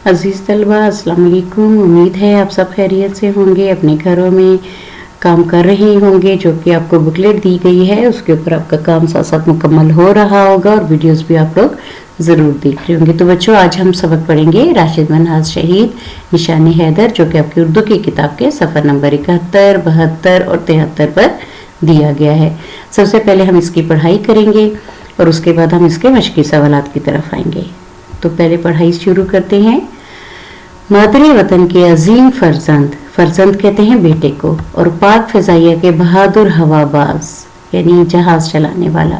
अजीज़ तलबा अस्सलाम वालेकुम। उम्मीद है आप सब खैरियत से होंगे, अपने घरों में काम कर रहे होंगे। जो कि आपको बुकलेट दी गई है उसके ऊपर आपका काम साथ साथ मुकम्मल हो रहा होगा और वीडियोस भी आप लोग ज़रूर देख रहे होंगे। तो बच्चों, आज हम सबक पढ़ेंगे राशिद मनहास शहीद निशान हैदर, जो कि आपकी उर्दू की किताब के सफ़र नंबर 71, 72 और 73 पर दिया गया है। सबसे पहले हम इसकी पढ़ाई करेंगे और उसके बाद हम इसके मशक़ी सवालात की तरफ आएंगे। तो पहले पढ़ाई शुरू करते हैं। मादरे वतन के अजीम फर्जंद, फर्जंद कहते हैं बेटे को, और पाक फ़िज़ाइया के बहादुर हवाबाज यानी जहाज़ चलाने वाला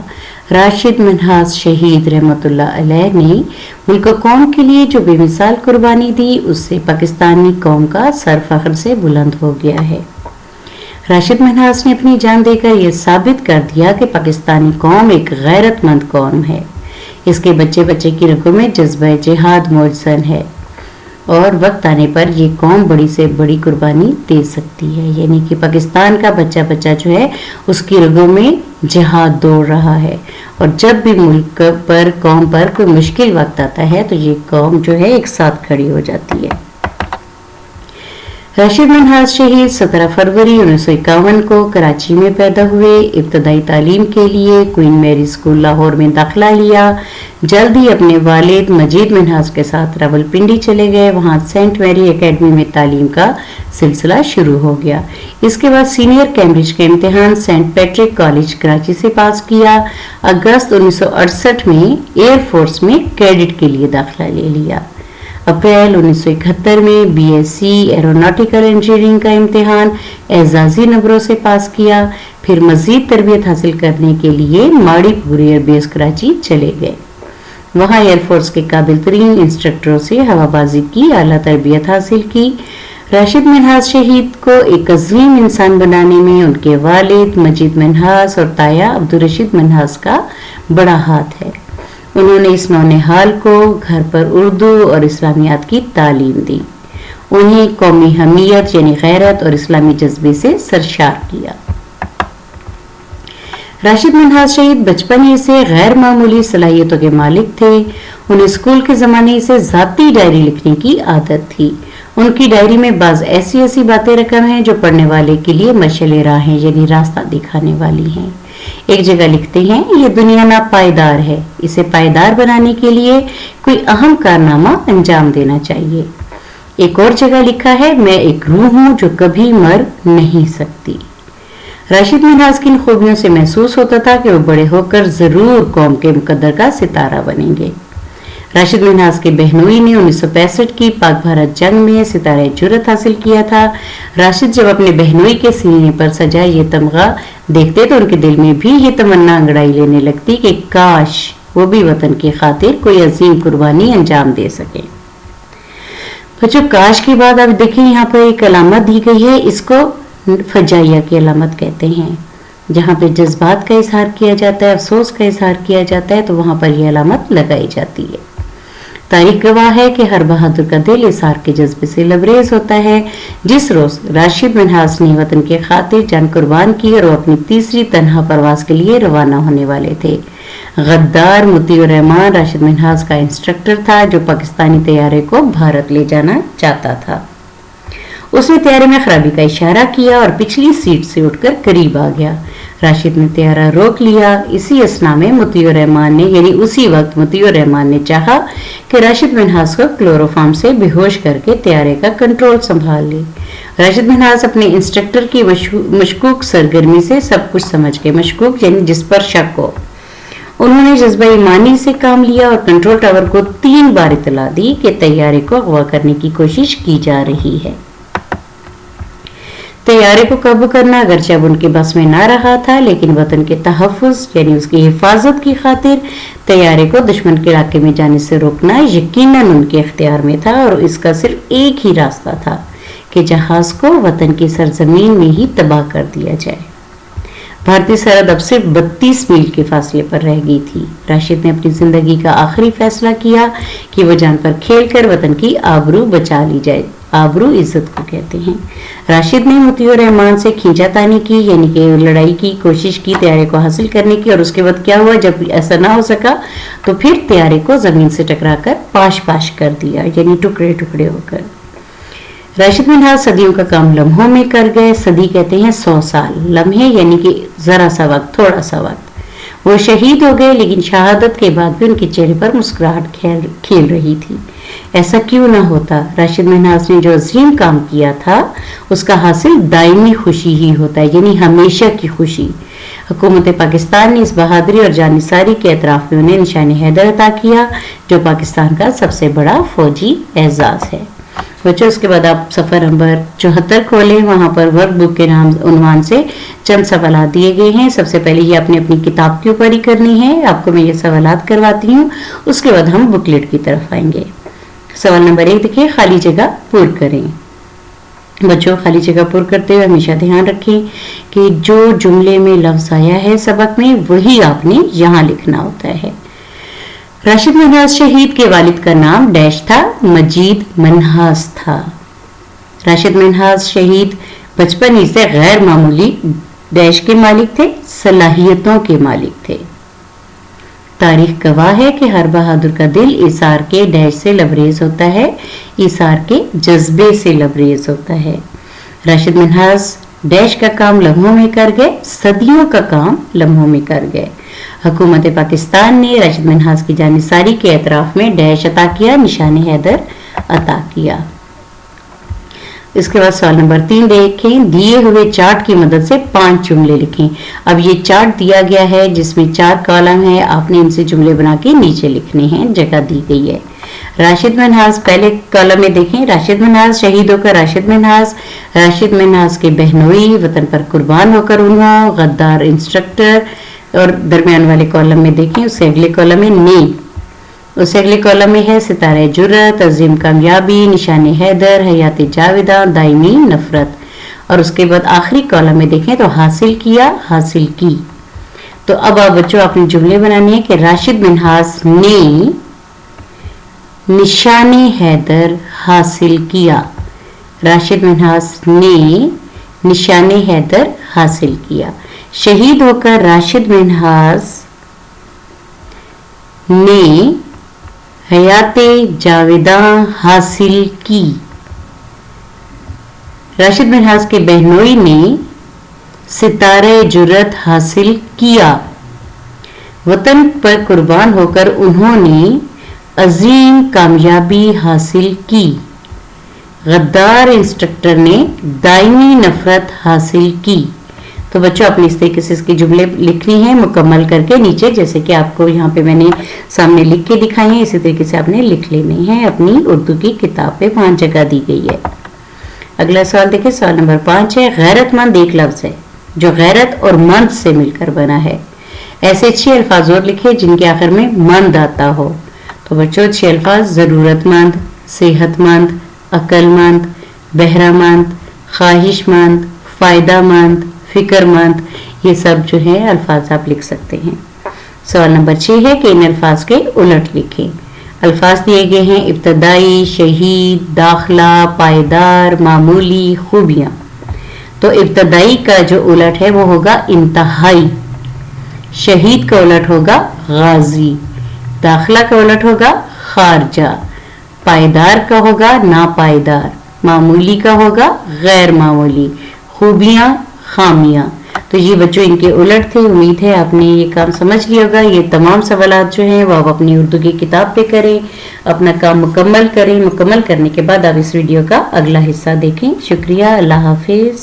राशिद मनहास शहीद रहमतुल्लाह अलैह ने मुल्क कौम के लिए जो बेमिसाल कुर्बानी दी, उससे पाकिस्तानी कौम का सर फख्र से बुलंद हो गया है। राशिद मनहास ने अपनी जान देकर यह साबित कर दिया कि पाकिस्तानी कौम एक गैरतमंद कौम है। इसके बच्चे बच्चे की रगों में जज्बा जिहाद मौजूद है और वक्त आने पर ये कौम बड़ी से बड़ी कुर्बानी दे सकती है। यानी कि पाकिस्तान का बच्चा बच्चा जो है उसकी रगों में जिहाद दौड़ रहा है, और जब भी मुल्क पर कौम पर कोई मुश्किल वक्त आता है तो ये कौम जो है एक साथ खड़ी हो जाती है। राशिद मनहास शहीद 17 फरवरी 1951 को कराची में पैदा हुए। इब्तदाई तालीम के लिए क्वीन मैरी स्कूल लाहौर में दाखिला लिया। जल्द ही अपने वालिद मजीद मनहास के साथ रावलपिंडी चले गए। वहां सेंट मैरी एकेडमी में तालीम का सिलसिला शुरू हो गया। इसके बाद सीनियर कैम्ब्रिज का इम्तिहान सेंट पैट्रिक कॉलेज कराची से पास किया। अगस्त 1968 में एयरफोर्स में कैडेट के लिए दाखिला ले लिया। अप्रैल 1971 में बीएससी एरोनॉटिकल इंजीनियरिंग का इम्तिहान एजाजी नंबरों से पास किया। फिर मजीद तरबियत हासिल करने के लिए माड़ीपुर एयरबेस कराची चले गए। वहां एयरफोर्स के काबिल तरीन इंस्ट्रक्टरों से हवाबाजी की आला तरबियत हासिल की। राशिद मनहास शहीद को एक अजीम इंसान बनाने में उनके वालिद मजीद मनहास और ताया अब्दुल-रशीद मनहास का बड़ा हाथ है। उन्होंने इस नौनिहाल को घर पर उर्दू और इस्लामियात की तालीम दी। उन्हें कौमी हमीयत यानी गैरत और इस्लामी जज्बे से सरशार किया। राशिद मनहास शहीद बचपन ही से गैर मामूली सलाहियतों के मालिक थे। उन्हें स्कूल के ज़माने से ज़ाती डायरी लिखने की आदत थी। उनकी डायरी में बाज़ ऐसी ऐसी बातें रकम हैं जो पढ़ने वाले के लिए मशअल राहें यानी रास्ता दिखाने वाली हैं। एक जगह लिखते हैं, ये दुनिया नापायदार है, इसे पायदार बनाने के लिए कोई अहम कारनामा अंजाम देना चाहिए। एक और जगह लिखा है, मैं एक रूह हूं जो कभी मर नहीं सकती। राशिद मनहास की इन खूबियों से महसूस होता था कि वो बड़े होकर जरूर कौम के मुकद्दर का सितारा बनेंगे। राशिद मनहास के बहनोई ने 1965 की पाक भारत जंग में सितारे जुर्रत हासिल किया था। राशिद जब अपने बहनोई के सीने पर सजा ये तमगा देखते तो उनके दिल में भी ये तमन्ना अंगड़ाई लेने लगती कि काश वो भी वतन की खातिर कोई अजीम कुर्बानी अंजाम दे सके। बच्चों, काश की बात अब देखिए, यहाँ पर एक अलामत दी गई है, इसको फजाइया की अलामत कहते हैं। जहाँ पे जज्बात का इजहार किया जाता है, अफसोस का इजहार किया जाता है, तो वहां पर यह अलामत लगाई जाती है। तारीख गवाह है कि हर बहादुर का दिल इज़हार के जज्बे से लबरेज होता है। जिस रोज राशिद मनहास ने वतन के खातिर जान कुर्बान की और वो अपनी तीसरी तन्हा परवाज के लिए रवाना होने वाले थे। गद्दार मुतीउर रहमान राशिद मनहास का इंस्ट्रक्टर था, जो पाकिस्तानी तैयारे को भारत ले जाना चाहता था। उसने तैयारे में खराबी का इशारा किया और पिछली सीट से उठकर करीब आ गया। राशिद ने तैयारा रोक लिया। इसी असना में मुतीउर रहमान ने यानी उसी वक्त मुतीउर रहमान ने चाहा कि राशिद मनहास को क्लोरोफार्म से बेहोश करके तैयारे का कंट्रोल संभाल ले। राशिद मनहास अपने इंस्ट्रक्टर की मशकूक सरगर्मी से सब कुछ समझ गए। मशकूक यानी जिस पर शक हो। उन्होंने जज्बा ईमानी से काम लिया और कंट्रोल टावर को 3 बार इतला दी कि तैयारे को अगवा करने की कोशिश की जा रही है। तैयारे को काबू करना अगरचे अब उनके बस में ना रहा था, लेकिन वतन के तहफ़्फ़ुज़ यानी उसकी हिफाजत की खातिर तैयारे को दुश्मन के इलाके में जाने से रोकना यकीनन उनके इख्तियार में था, और इसका सिर्फ एक ही रास्ता था कि जहाज को वतन की सरजमीन में ही तबाह कर दिया जाए। भारतीय सरहद अब सिर्फ 32 मील के फासले पर रह गई थी। राशिद ने अपनी जिंदगी का आखिरी फैसला किया कि वो जान पर खेल कर वतन की आबरू बचा ली जाए। आबरू इज्जत को कहते हैं। राशिद ने मुतीउर रहमान से खींचातानी की, यानी कि लड़ाई की कोशिश की तैयारे को हासिल करने की, और उसके बाद क्या हुआ, जब ऐसा ना हो सका तो फिर तैयारे को जमीन से टकराकर पाश पाश कर दिया, यानी टुकड़े टुकड़े होकर। राशिद मिनहाज सदियों का काम लम्हों में कर गए। सदी कहते हैं 100 साल, लम्हे यानी कि जरा सा वक्त, थोड़ा सा वक्त। वो शहीद हो गए, लेकिन शहादत के बाद भी उनके चेहरे पर मुस्कुराहट खेल रही थी। ऐसा क्यों ना होता, राशिद मिनहाज ने जो अजीम काम किया था उसका हासिल दायमी खुशी ही होता है, यानी हमेशा की खुशी। हुकूमत पाकिस्तान ने इस बहादुरी और जानिसारी के एतराफ में उन्हें निशान हैदर अता किया, जो पाकिस्तान का सबसे बड़ा फौजी एजाज है। बच्चों, उसके बाद आप सफर नंबर 74 खोलें। वहां पर वर्क बुक के नाम उन्वान से चंद सवाल दिए गए हैं। सबसे पहले ये आपने अपनी किताब के ऊपर ही करनी है, आपको मैं ये सवाल करवाती हूँ, उसके बाद हम बुकलेट की तरफ आएंगे। सवाल नंबर 1 देखिए, खाली जगह पूर्ण करें। बच्चों, खाली जगह पूर्ण करते हुए हमेशा ध्यान रखें कि जो जुमले में लफ्ज आया है सबक में, वही आपने यहाँ लिखना होता है। राशिद मिनहाज शहीद के वालिद का नाम डैश था, मजीद मनहास था। राशिद मिनहाज शहीद बचपन ही से गैर मामूली डैश के मालिक थे, सलाहियतों के मालिक थे। तारीख गवाह है कि हर बहादुर का दिल इसार के डैश से लबरेज होता है, इसार के जज्बे से लबरेज होता है। राशिद मिनहाज डैश का काम लम्हों में कर गए, सदियों का काम लम्हों में कर गए। हुकूमत पाकिस्तान ने राशिद मिनहाज की जानिसारी के एतराफ में डैश अता किया, निशान हैदर अता किया। इसके बाद सवाल नंबर 3 देखें। दिए हुए चार्ट की मदद से 5 जुमले लिखें। अब ये चार्ट दिया गया है जिसमें 4 कॉलम है, आपने इनसे जुमले बना के नीचे लिखने हैं, जगह दी गई है। राशिद मिनहाज पहले कॉलम में देखें, राशिद मिनहाज शहीद होकर राशिद मिनहाज के बहनोई वतन पर कुर्बान होकर उन्होंने गद्दार इंस्ट्रक्टर, और दरमियान वाले कॉलम में देखें, उससे अगले कॉलम में ने, उससे अगले कॉलम में है सितारे जुर्रत, अजीम कामयाबी, निशान हैदर, हयात जावेदा, दायमी नफरत, और उसके बाद आखिरी कॉलम में देखें तो हासिल किया, हासिल की। तो अब आप बच्चों अपने जुमले बनाने हैं कि राशिद मिनहाज ने निशान हैदर हासिल किया। राशिद मिनहाज ने निशान हैदर हासिल किया। शहीद होकर राशिद मिनहाज ने हयाते जावेदा हासिल की। राशिद मिनहाज के बहनोई ने सितारे जुर्रत हासिल किया। वतन पर कुर्बान होकर उन्होंने अजीम कामयाबी हासिल की। गद्दार इंस्ट्रक्टर ने दायमी नफरत हासिल की। तो बच्चों, अपने इस तरीके से इसके जुमले लिखनी है मुकम्मल करके नीचे, जैसे कि आपको यहाँ पे मैंने सामने लिख के दिखाई है, इसी तरीके से आपने लिख लेने हैं अपनी उर्दू की किताब पे। 5 जगह दी गई है। अगला सवाल देखिए, सवाल नंबर 5 है। गैरतमंद एक लफ्ज है जो गैरत और मंद से मिलकर बना है। ऐसे 6 अल्फाज और लिखे जिनके आखिर में मंद आता हो। तो बच्चों, 6 अल्फाज जरूरतमंद, सेहतमंद, अक्लमंद, बहरामंद, ख्वाहिशमंद, फायदामंद, फिक्रमंद, ये सब जो है अल्फाज आप लिख सकते हैं। सवाल नंबर 6 है कि इन अल्फाज के उलट लिखें। अल्फाज दिए गए हैं इब्तदाई, शहीद, दाखला, पायदार, मामूली, खूबियां। तो इब्तदाई का जो उलट है वो होगा इंतहाई, शहीद का उलट होगा गाजी, दाखला का उलट होगा खारजा, पायदार का होगा नापायदार, मामूली का होगा गैर मामूली, खूबियां खामियां। तो ये बच्चों इनके उलट थे। उम्मीद है आपने ये काम समझ लिया होगा। ये तमाम सवालात जो हैं वो आप अपनी उर्दू की किताब पे करें, अपना काम मुकम्मल करें। मुकम्मल करने के बाद आप इस वीडियो का अगला हिस्सा देखें। शुक्रिया, अल्लाह हाफिज।